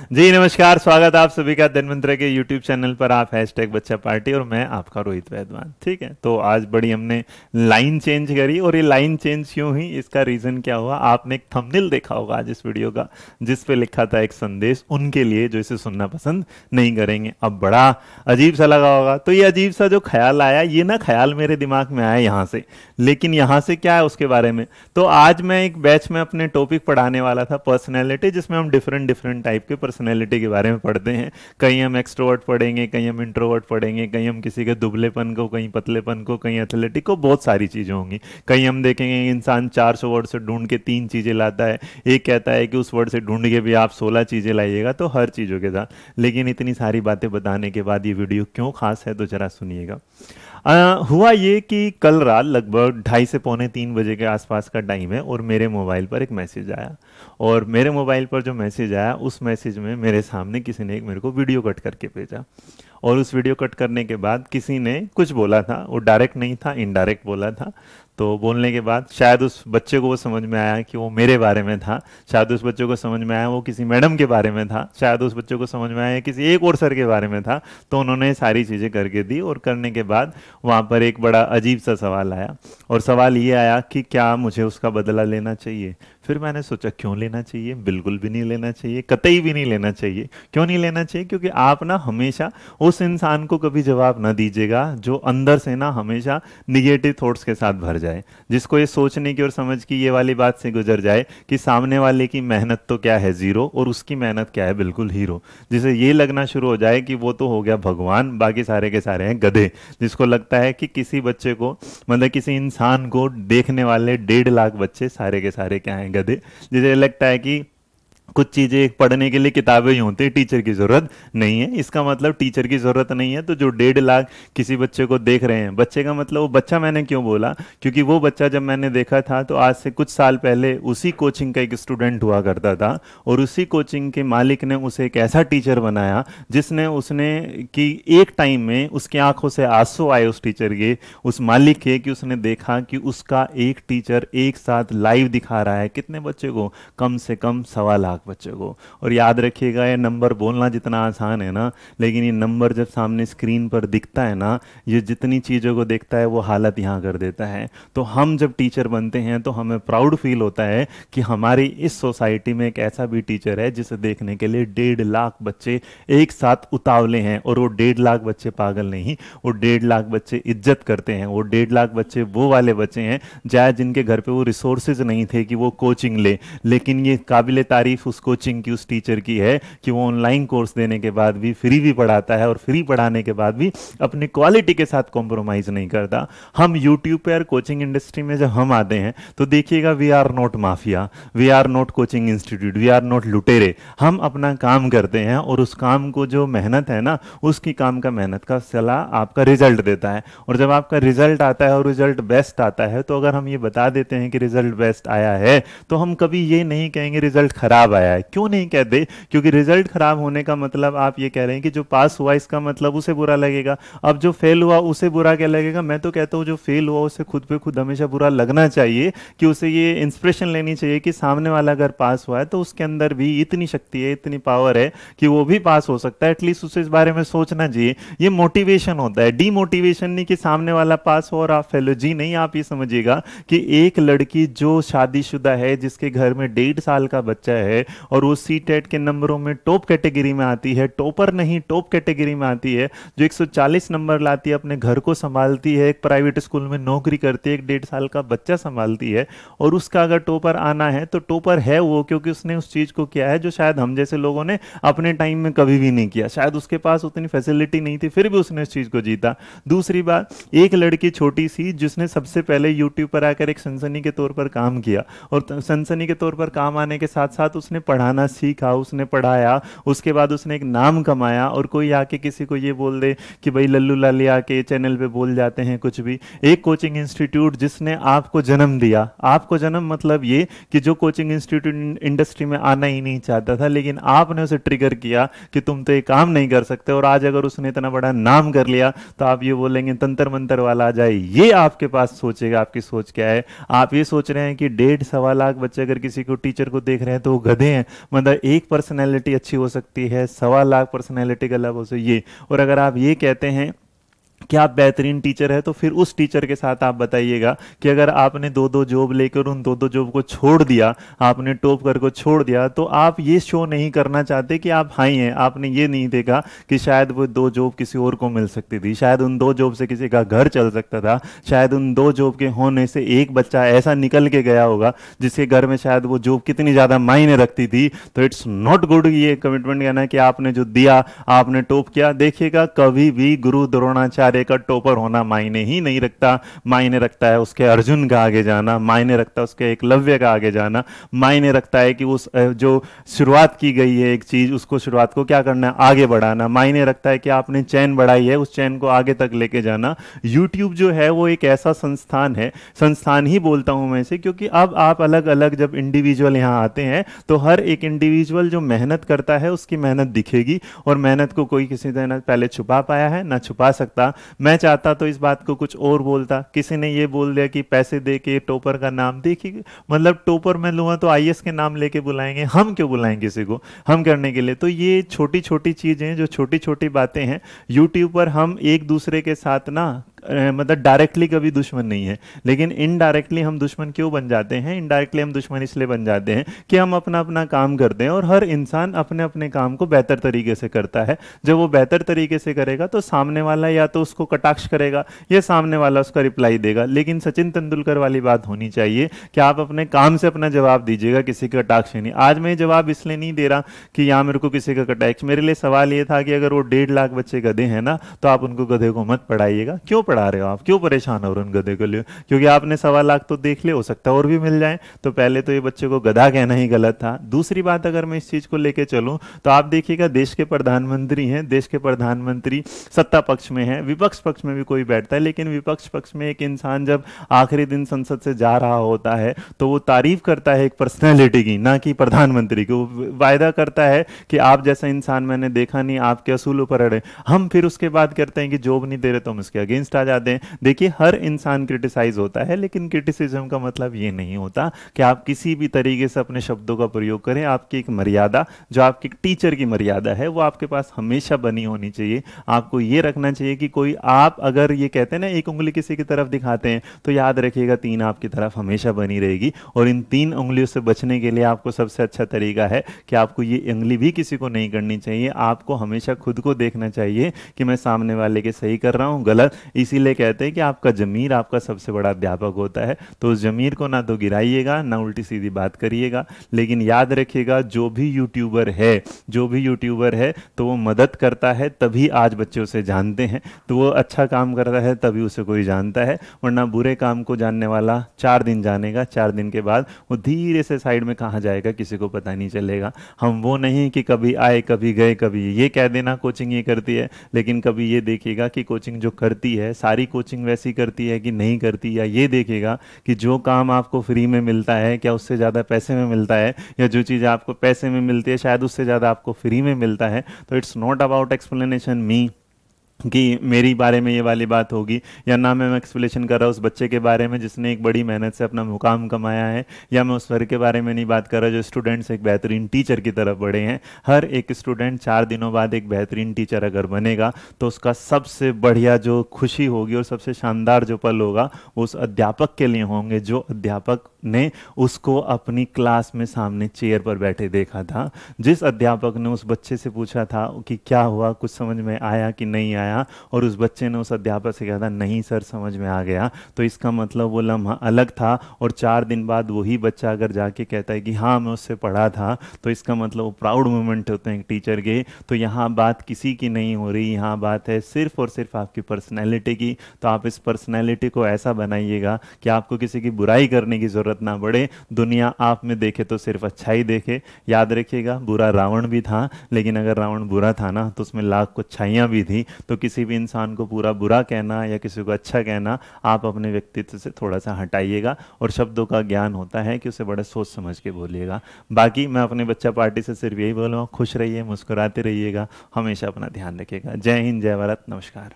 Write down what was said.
जी नमस्कार, स्वागत आप सभी का धन्वंतरि के YouTube चैनल पर। आप हैशटैग बच्चा पार्टी और मैं आपका रोहित वैद्वान। ठीक है, तो आज बड़ी हमने लाइन चेंज करी और ये लाइन चेंज क्यों हुई, इसका रीज़न क्या हुआ, आपने एक थंबनेल देखा होगा आज इस वीडियो का जिस पे लिखा था एक संदेश उनके लिए जो इसे सुनना पसंद नहीं करेंगे। अब बड़ा अजीब सा लगा होगा, तो ये अजीब सा जो ख्याल आया, ये ना ख्याल मेरे दिमाग में आया यहाँ से, लेकिन यहाँ से क्या है उसके बारे में। तो आज मैं एक बैच में अपने टॉपिक पढ़ाने वाला था पर्सनैलिटी, जिसमें हम डिफरेंट डिफरेंट टाइप के पर्सनैलिटी के बारे में पढ़ते हैं। कहीं हम एक्सट्रोवर्ट पढ़ेंगे, कहीं हम इंट्रोवर्ट पढ़ेंगे, कहीं हम किसी के दुबलेपन को, कहीं पतलेपन को, कहीं एथलेटिक को, बहुत सारी चीज़ें होंगी। कहीं हम देखेंगे इंसान 400 वर्ड से ढूंढ के 3 चीज़ें लाता है, एक कहता है कि उस वर्ड से ढूंढ के भी आप 16 चीज़ें लाइएगा, तो हर चीज़ों के साथ। लेकिन इतनी सारी बातें बताने के बाद ये वीडियो क्यों खास है, तो जरा सुनिएगा। हुआ ये कि कल रात लगभग 2:30 से पौने 3 बजे के आसपास का टाइम है और मेरे मोबाइल पर एक मैसेज आया। और मेरे मोबाइल पर जो मैसेज आया, उस मैसेज में मेरे सामने किसी ने एक मेरे को वीडियो कट करके भेजा। और उस वीडियो कट करने के बाद किसी ने कुछ बोला था, वो डायरेक्ट नहीं था, इनडायरेक्ट बोला था। तो बोलने के बाद शायद उस बच्चे को वो समझ में आया कि वो मेरे बारे में था, शायद उस बच्चे को समझ में आया वो किसी मैडम के बारे में था, शायद उस बच्चे को समझ में आया किसी एक और सर के बारे में था। तो उन्होंने सारी चीज़ें करके दी और करने के बाद वहाँ पर एक बड़ा अजीब सा सवाल आया। और सवाल ये आया कि क्या मुझे उसका बदला लेना चाहिए। फिर मैंने सोचा क्यों लेना चाहिए, बिल्कुल भी नहीं लेना चाहिए, कतई भी नहीं लेना चाहिए। क्यों नहीं लेना चाहिए? क्योंकि आप ना हमेशा उस इंसान को कभी जवाब ना दीजिएगा जो अंदर से ना हमेशा निगेटिव थॉट्स के साथ भर जाए, जिसको ये सोचने की और समझ की ये वाली बात से गुजर जाए कि सामने वाले की मेहनत तो क्या है जीरो और उसकी मेहनत क्या है बिल्कुल हीरो। जिसे ये लगना शुरू हो जाए कि वो तो हो गया भगवान, बाकी सारे के सारे हैं गधे। जिसको लगता है कि किसी बच्चे को, मतलब किसी इंसान को देखने वाले 1.5 लाख बच्चे सारे के सारे क्या हैं, गधे। जिसे लगता है कि कुछ चीज़ें पढ़ने के लिए किताबें ही होती हैं, टीचर की ज़रूरत नहीं है। इसका मतलब टीचर की ज़रूरत नहीं है, तो जो 1.5 लाख किसी बच्चे को देख रहे हैं, बच्चे का मतलब वो बच्चा मैंने क्यों बोला, क्योंकि वो बच्चा जब मैंने देखा था तो आज से कुछ साल पहले उसी कोचिंग का एक स्टूडेंट हुआ करता था। और उसी कोचिंग के मालिक ने उसे एक ऐसा टीचर बनाया जिसने उसने कि एक टाइम में उसकी आंखों से आंसू आए उस टीचर के, उस मालिक के, कि उसने देखा कि उसका एक टीचर एक साथ लाइव दिखा रहा है कितने बच्चे को, कम से कम 1.25 लाख बच्चों को। और याद रखिएगा, ये नंबर बोलना जितना आसान है ना, लेकिन ये नंबर जब सामने स्क्रीन पर दिखता है ना, ये जितनी चीज़ों को देखता है वो हालत यहाँ कर देता है। तो हम जब टीचर बनते हैं तो हमें प्राउड फील होता है कि हमारी इस सोसाइटी में एक ऐसा भी टीचर है जिसे देखने के लिए 1.5 लाख बच्चे एक साथ उतावले हैं। और वो 1.5 लाख बच्चे पागल नहीं, वो 1.5 लाख बच्चे इज्जत करते हैं। वो 1.5 लाख बच्चे वो वाले बच्चे हैं चाहे जिनके घर पे वो रिसोर्सेज नहीं थे कि वो कोचिंग ले, लेकिन ये काबिल तारीफ उस कोचिंग की, उस टीचर की है कि वो ऑनलाइन कोर्स देने के बाद भी फ्री भी पढ़ाता है और फ्री पढ़ाने के बाद भी अपनी क्वालिटी के साथ कॉम्प्रोमाइज नहीं करता। हम यूट्यूब पर कोचिंग इंडस्ट्री में जब हम आते हैं तो देखिएगा, we are not mafia, we are not coaching institute, we are not लुटेरे। हम अपना काम करते हैं और उस काम को जो मेहनत है ना, उसकी काम का मेहनत का सलाह आपका रिजल्ट देता है। और जब आपका रिजल्ट आता है और रिजल्ट बेस्ट आता है, तो अगर हम ये बता देते हैं कि रिजल्ट बेस्ट आया है, तो हम कभी ये नहीं कहेंगे रिजल्ट खराब आया है। क्यों नहीं कहते? क्योंकि रिजल्ट खराब होने का मतलब आप ये कह रहे हैं कि जो पास हुआ इसका मतलब उसे बुरा लगेगा। अब जो फेल हुआ उसे बुरा क्या लगेगा? मैं तो कहता हूँ जो फेल हुआ उसे खुद पे खुद हमेशा बुरा लगना चाहिए, कि उसे ये इंस्पिरेशन लेनी चाहिए कि सामने वाला अगर पास हुआ है तो उसके अंदर भी इतनी शक्ति है, इतनी पावर है कि वो भी पास हो सकता है। एटलीस्ट उसे इस बारे में सोचना चाहिए। ये मोटिवेशन होता है, डीमोटिवेशन नहीं कि सामने वाला पास हो और आप फेल हो। जी नहीं, आप ये समझिएगा कि एक लड़की जो शादीशुदा है, जिसके घर में 1.5 साल का बच्चा है और वो सीटेट के नंबरों में टॉप कैटेगरी में आती है, टॉपर नहीं टॉप कैटेगरी में आती है, जो 140 नंबर लाती है, अपने घर को संभालती है, एक प्राइवेट स्कूल में नौकरी करती है, एक 1.5 साल का बच्चा संभालती है, और उसका अगर टॉपर आना है तो टॉपर है वो क्योंकि उसने उस चीज को किया है जो शायद हम जैसे लोगों ने अपने टाइम में कभी भी नहीं किया। शायद उसके पास उतनी फैसिलिटी नहीं थी, फिर भी उसने उस चीज को जीता। दूसरी बात, एक लड़की छोटी सी जिसने सबसे पहले यूट्यूब पर आकर एक सनसनी के तौर पर काम किया, और सनसनी के तौर पर काम आने के साथ साथ उसने पढ़ाना सीखा, उसने पढ़ाया, उसके बाद उसने एक नाम कमाया। और कोई आके किसी को ये बोल दे कि भाई लल्लू लाली आके चैनल पे बोल जाते हैं कुछ भी। एक कोचिंग इंस्टीट्यूट जिसने आपको जन्म दिया, आपको जन्म मतलब ये कि जो कोचिंग इंस्टीट्यूट इंडस्ट्री में आना ही नहीं चाहता था, लेकिन आपने उसे ट्रिगर किया कि तुम तो ये काम नहीं कर सकते, और आज अगर उसने इतना बड़ा नाम कर लिया तो आप ये बोलेंगे तंत्र मंत्र वाला आ जाए। ये आपके पास सोचेगा, आपकी सोच क्या है? आप ये सोच रहे हैं कि 1.5 सवा लाख बच्चे अगर किसी को टीचर को देख रहे हैं तो वो गधे गधे हैं, मतलब एक पर्सनैलिटी अच्छी हो सकती है, 1.25 लाख पर्सनैलिटी का लाभ हो सकता है ये। और अगर आप ये कहते हैं कि आप बेहतरीन टीचर है, तो फिर उस टीचर के साथ आप बताइएगा कि अगर आपने दो दो जॉब लेकर उन दो दो जॉब को छोड़ दिया, आपने टॉप कर को छोड़ दिया, तो आप ये शो नहीं करना चाहते कि आप हाई हैं। आपने ये नहीं देखा कि शायद वो 2 जॉब किसी और को मिल सकती थी, शायद उन 2 जॉब से किसी का घर चल सकता था, शायद उन 2 जॉब के होने से एक बच्चा ऐसा निकल के गया होगा जिसके घर में शायद वो जॉब कितनी ज़्यादा मायने रखती थी। तो इट्स नॉट गुड ये कमिटमेंट कहना कि आपने जो दिया, आपने टॉप किया। देखिएगा कभी भी गुरु द्रोणाचार्य का टॉपर होना मायने ही नहीं रखता। मायने रखता है उसके अर्जुन का आगे जाना, मायने रखता है उसके एकलव्य का आगे जाना, मायने रखता है कि उस जो शुरुआत की गई है एक चीज, उसको शुरुआत को क्या करना है, आगे बढ़ाना। मायने रखता है कि आपने चैन बढ़ाई है, उस चैन को आगे तक लेके जाना। यूट्यूब जो है वो एक ऐसा संस्थान है, संस्थान ही बोलता हूं मैं इसे, क्योंकि अब आप अलग अलग जब इंडिविजुअल यहां आते हैं तो हर एक इंडिविजुअल जो मेहनत करता है उसकी मेहनत दिखेगी, और मेहनत को कोई किसी तरह पहले छुपा पाया है ना छुपा सकता। मैं चाहता तो इस बात को कुछ और बोलता। किसी ने ये बोल दिया कि पैसे दे के टॉपर का नाम, देखिए मतलब टॉपर मैं लूंगा तो आईएएस के नाम लेके बुलाएंगे, हम क्यों बुलाएंगे किसी को हम करने के लिए। तो ये छोटी छोटी चीजें, जो छोटी छोटी बातें हैं यूट्यूब पर, हम एक दूसरे के साथ ना मतलब डायरेक्टली कभी दुश्मन नहीं है, लेकिन इनडायरेक्टली हम दुश्मन क्यों बन जाते हैं। इनडायरेक्टली हम दुश्मन इसलिए बन जाते हैं कि हम अपना अपना काम करते हैं, और हर इंसान अपने अपने काम को बेहतर तरीके से करता है। जब वो बेहतर तरीके से करेगा तो सामने वाला या तो उसको कटाक्ष करेगा या सामने वाला उसका रिप्लाई देगा। लेकिन सचिन तेंदुलकर वाली बात होनी चाहिए कि आप अपने काम से अपना जवाब दीजिएगा, किसी का कटाक्ष नहीं। आज मैं जवाब इसलिए नहीं दे रहा कि यहाँ मेरे को किसी का कटाक्ष, मेरे लिए सवाल ये था कि अगर वो 1.5 लाख बच्चे गधे हैं ना, तो आप उनको गधे को मत पढ़ाइएगा। क्यों पढ़ा रहे हो आप, क्यों परेशान हो रहे उन गधे के लिए, क्योंकि आपने 1.25 लाख तो देख ले, हो सकता है और भी मिल जाए। तो पहले तो ये बच्चे को गधा कहना ही गलत था। दूसरी बात, अगर मैं इस चीज को लेके चलूं तो आप देखिएगा देश के प्रधानमंत्री हैं, देश के प्रधानमंत्री सत्ता पक्ष में है, विपक्ष पक्ष में भी कोई बैठता है, लेकिन विपक्ष पक्ष में एक इंसान जब आखिरी दिन संसद से जा रहा होता है तो वो तारीफ करता है एक पर्सनैलिटी की, ना कि प्रधानमंत्री की। वो वायदा करता है कि आप जैसा इंसान मैंने देखा नहीं, आपके असूलों पर अड़े। हम फिर उसके बाद करते हैं कि जॉब नहीं दे रहे तो हम उसके अगेंस्ट आ जाते हैं। देखिए हर इंसान क्रिटिसाइज होता है, लेकिन क्रिटिसिज्म का मतलब ये नहीं होता कि आप किसी भी तरीके से अपने शब्दों का प्रयोग करें। आपकी एक मर्यादा, जो आपकी टीचर की मर्यादा है, वो आपके पास हमेशा बनी होनी चाहिए। आपको ये रखना चाहिए कि कोई, आप अगर ये कहते हैं ना एक उंगली किसी की तरफ दिखाते हैं, तो याद रखिएगा 3 आपकी तरफ हमेशा बनी रहेगी। और इन 3 उंगलियों से बचने के लिए आपको सबसे अच्छा तरीका है कि आपको ये उंगली भी किसी को नहीं करनी चाहिए। आपको हमेशा खुद को देखना चाहिए कि मैं सामने वाले के सही कर रहा हूं गलत। इसीलिए कहते हैं कि आपका जमीर आपका सबसे बड़ा अध्यापक होता है। तो उस जमीर को ना तो गिराइएगा, ना उल्टी सीधी बात करिएगा। लेकिन याद रखिएगा जो भी यूट्यूबर है, जो भी यूट्यूबर है, तो वो मदद करता है तभी आज बच्चे उसे जानते हैं। तो वो अच्छा काम करता है तभी उसे कोई जानता है, वरना बुरे काम को जानने वाला 4 दिन जानेगा, 4 दिन के बाद वो धीरे से साइड में कहाँ जाएगा किसी को पता नहीं चलेगा। हम वो नहीं कि कभी आए कभी गए, कभी ये कह देना कोचिंग ये करती है, लेकिन कभी ये देखिएगा कि कोचिंग जो करती है, सारी कोचिंग वैसी करती है कि नहीं करती। या ये देखेगा कि जो काम आपको फ्री में मिलता है क्या उससे ज़्यादा पैसे में मिलता है, या जो चीज़ आपको पैसे में मिलती है शायद उससे ज़्यादा आपको फ्री में मिलता है। तो इट्स नॉट अबाउट एक्सप्लेनेशन मी कि मेरी बारे में ये वाली बात होगी, या ना मैं एक्सप्लेनेशन कर रहा हूँ उस बच्चे के बारे में जिसने एक बड़ी मेहनत से अपना मुकाम कमाया है, या मैं उस वर्ग के बारे में नहीं बात कर रहा जो स्टूडेंट्स एक बेहतरीन टीचर की तरफ बढ़े हैं। हर एक स्टूडेंट 4 दिनों बाद एक बेहतरीन टीचर अगर बनेगा तो उसका सबसे बढ़िया जो खुशी होगी और सबसे शानदार जो पल होगा वो उस अध्यापक के लिए होंगे, जो अध्यापक ने उसको अपनी क्लास में सामने चेयर पर बैठे देखा था, जिस अध्यापक ने उस बच्चे से पूछा था कि क्या हुआ, कुछ समझ में आया कि नहीं आया, और उस बच्चे ने उस अध्यापक से कहा था नहीं सर समझ में आ गया। तो इसका मतलब वो लम्हा अलग था। और 4 दिन बाद वही बच्चा अगर जाके कहता है कि हाँ मैं उससे पढ़ा था, तो इसका मतलब वो प्राउड मोमेंट होते हैं एक टीचर के। तो यहाँ बात किसी की नहीं हो रही, यहाँ बात है सिर्फ और सिर्फ आपकी पर्सनैलिटी की। तो आप इस पर्सनैलिटी को ऐसा बनाइएगा कि आपको किसी की बुराई करने की जरूरत ना पड़े, दुनिया आप में देखे तो सिर्फ अच्छा ही देखे। याद रखिएगा बुरा रावण भी था, लेकिन अगर रावण बुरा था ना तो उसमें लाख को अच्छाइयाँ भी थी। तो किसी भी इंसान को पूरा बुरा कहना या किसी को अच्छा कहना आप अपने व्यक्तित्व से थोड़ा सा हटाइएगा। और शब्दों का ज्ञान होता है कि उसे बड़े सोच समझ के बोलिएगा। बाकी मैं अपने बच्चा पार्टी से सिर्फ यही बोलूँगा, खुश रहिए, मुस्कुराते रहिएगा, हमेशा अपना ध्यान रखिएगा। जय हिंद, जय भारत, नमस्कार।